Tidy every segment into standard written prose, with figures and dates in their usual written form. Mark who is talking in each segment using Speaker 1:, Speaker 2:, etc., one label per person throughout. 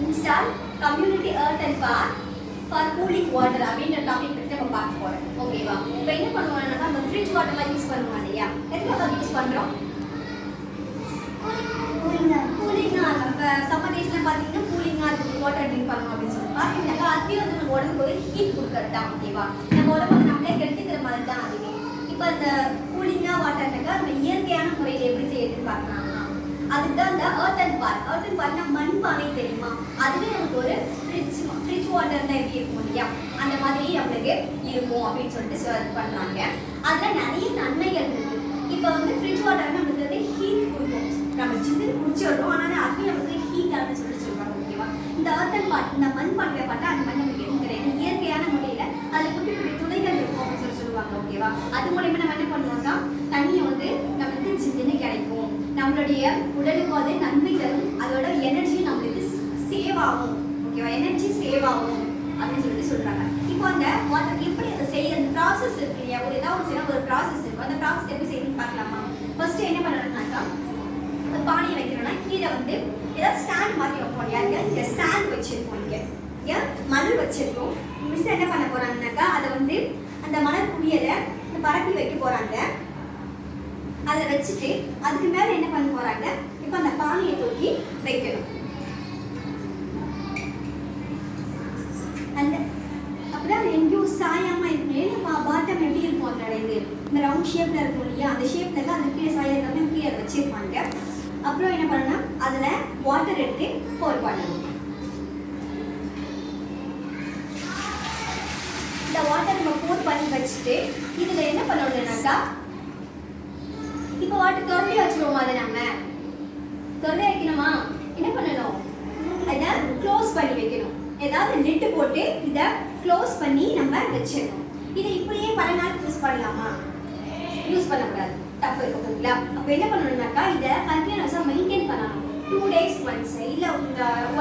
Speaker 1: install community earthen park for cooling water அப்படின்ற topic பத்தி நம்ம பார்க்க போறோம். ஓகேவா? இப்போ என்ன பண்ணுவாங்கன்னா நம்ம ஃப்ரிட்ஜ் வாட்டர்லாம் யூஸ் பண்ணுவோம் இல்லையா? எதுக்காக யூஸ் பண்றோம்? கூலிங்கா நம்ம சம்மர் டேஸ்ல பாத்தீங்கன்னா கூலிங்கா இருக்கு வாட்டர் ட்ரிங்க் பண்ணணும் அப்படின்னு சொல்லி பாத்தீங்கன்னா அதுவே வந்து நம்ம உடம்புக்கு ஒரு ஹீட் கொடுக்கறது தான். ஓகேவா? நம்ம உடம்புக்கு நம்மளே கெடுத்துக்கிற மாதிரி தான் அதுவே. இப்போ அந்த கூலிங்கா வாட்டர்னாக்கா நம்ம இயற்கையான முறையில் எப்படி செய்யறதுன்னு பார்க்கலாம்னா அதுதான் இந்த earthen பார்னா மண்பானை தெரியுமா? அதுவே நமக்கு ஒரு ஃப்ரிட்ஜ் வாட்டர்னா எப்படி இருக்கும் இல்லையா? அந்த மாதிரி நம்மளுக்கு இருக்கும் அப்படின்னு சொல்லிட்டு சர்வ் பண்றாங்க. அதுல நிறைய நன்மைகள் இருக்கு. இப்போ வந்து ஃப்ரிட்ஜ் வாட்டர் நமக்கு வந்து ஹீட் கொடுக்கும். நம்ம சில்லுன்னு குடிச்சிடுறோம், ஆனால் அதுவே நமக்கு ஹீட் ஆகுன்னு சொல்லுவாங்க. ஓகேவா? இந்த earthen பார்ட் இந்த மண்பானையை பார்த்தா அந்த மாதிரி நமக்கு எதுவும் கிடையாது. இயற்கையான முறையில அதில் குட்டி குட்டி துளைகள் இருக்கும் அப்படின்னு சொல்லுவாங்க. ஓகேவா? அது மூலயமா நம்ம என்ன பண்ணுவோம்னா தண்ணியை வந்து நம்மளுக்கு சில்லுன்னு கிடைக்கும். நம்மளுடைய உடலுக்கு அது நன்மை தரும். அதோட எனர்ஜி நம்மளுக்கு சேவ் ஆகும். ஓகேவா? எனர்ஜி சேவ் ஆகும் அப்படின்னு சொல்லிட்டு சொல்றாங்க. இப்போ அந்த வாட்டர் எப்படி அதை செய்ய அந்த ப்ராசஸ் இருக்கு இல்லையா? ஒரு ஏதாவது செய்யணும் ஒரு ப்ராசஸ் இருக்கும். அந்த ப்ராசஸ் எப்படி செய்யணும்னு பார்க்கலாமா? ஃபர்ஸ்ட் என்ன பண்ணணும்னாக்கா அந்த பானையை வைக்கணும்னா கீழே வந்து ஏதாவது ஸ்டாண்ட் மாதிரி வைப்போம் இல்லையா? இங்கே ஸ்டாண்ட் வச்சிருப்போம், இங்கே மணல் வச்சிருக்கோம். மிஸ் என்ன பண்ண போறாங்கனாக்கா அதை வந்து அந்த மணல் குவியலை பரப்பி வைக்க போறாங்க. அதை வச்சுட்டு அதுக்கு மேல என்ன பண்ண போறாங்க? இப்போ அந்த பானையை தூக்கி வைக்கணும். அந்த அப்பதான் எங்கேயும் சாயாம இருக்கும். பாட்டம் எப்படி இருக்கும்? அதோட இது இந்த ரவுண்ட் ஷேப்ல இருக்கும் இல்லையா? அந்த ஷேப்ல தான் அது கீழே சாயாம கீழே வச்சிருப்பாங்க. அப்புறம் என்ன பண்ணணும்னா அதுல வாட்டர் எடுத்து போர் பண்ணணும். இந்த வாட்டர் நம்ம போர் பண்ணி வச்சுட்டு இதுல என்ன பண்ணணும்னாக்கா இப்போ வாட்டர் திறந்து வச்சுருவோமா? அதை நம்ம திறந்து வைக்கணுமா? என்ன பண்ணணும்? அதை க்ளோஸ் பண்ணி வைக்கணும். ஏதாவது லிட்டு போட்டு இதை க்ளோஸ் பண்ணி நம்ம வச்சிடணும். இதை இப்படியே பல நாள் யூஸ் பண்ணலாமா? யூஸ் பண்ணக்கூடாது, தப்பு இருக்குங்களா? அப்போ என்ன பண்ணணும்னாக்கா இதை கண்டினியூஸாக மெயின்டைன் பண்ணணும். 2 days once இல்லை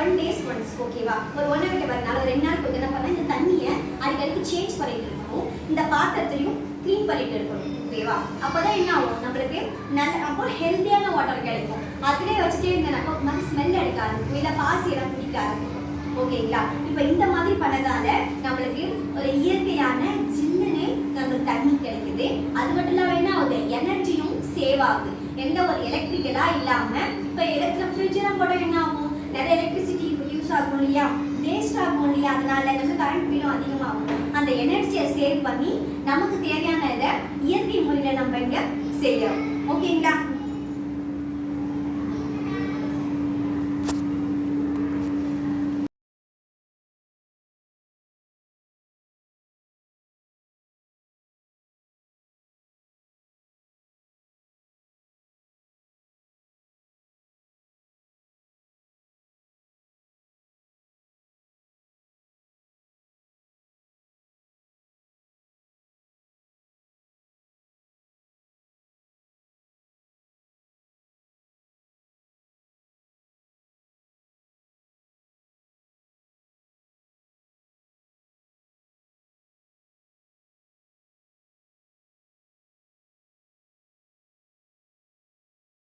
Speaker 1: 1 days once. ஓகேவா? ஒரு 1 hour வரனால 2 நாளுக்கு வந்து என்ன பண்ணால் இந்த தண்ணியை அடிக்கடிக்கு சேஞ்ச் பண்ணிட்டு இருக்கணும். இந்த பாத்திரத்தையும் க்ளீன் பண்ணிட்டு இருக்கணும். ஓகேவா? அப்போதான் என்ன ஆகும்? நம்மளுக்கு நல்ல அப்போ ஹெல்த்தியான வாட்டர் கிடைக்கும். அதிலே வச்சுட்டே இருந்தனாக்கா ஒரு மாதிரி ஸ்மெல் அடிக்க ஆரம்பிக்கும், இல்லை பாசி எல்லாம் பிடிக்க ஆரம்பிக்கும். ஓகேங்களா? இப்போ இந்த மாதிரி பண்ணதால நம்மளுக்கு ஒரு இயற்கையான ஜில்லுன்னு நம்மளுக்கு தண்ணி கிடைக்குது. அது மட்டும் இல்லாம என்ன ஆகுது? எனர்ஜியும் சேவ் ஆகுது. எந்த ஒரு எலக்ட்ரிக்கலா இல்லாம இப்போ ஃப்ரிட்ஜெல்லாம் கூட என்ன ஆகும்? நிறைய எலக்ட்ரிசிட்டி யூஸ் ஆகும் இல்லையா? வேஸ்ட் ஆகும் இல்லையா? அதனால நம்ம கரண்ட் பில்லும் அதிகமாகும். அந்த எனர்ஜியை சேவ் பண்ணி நமக்கு தேவையான இதை இயற்கை முறையில் நம்ம இங்கே செய்யறோம். ஓகேங்களா?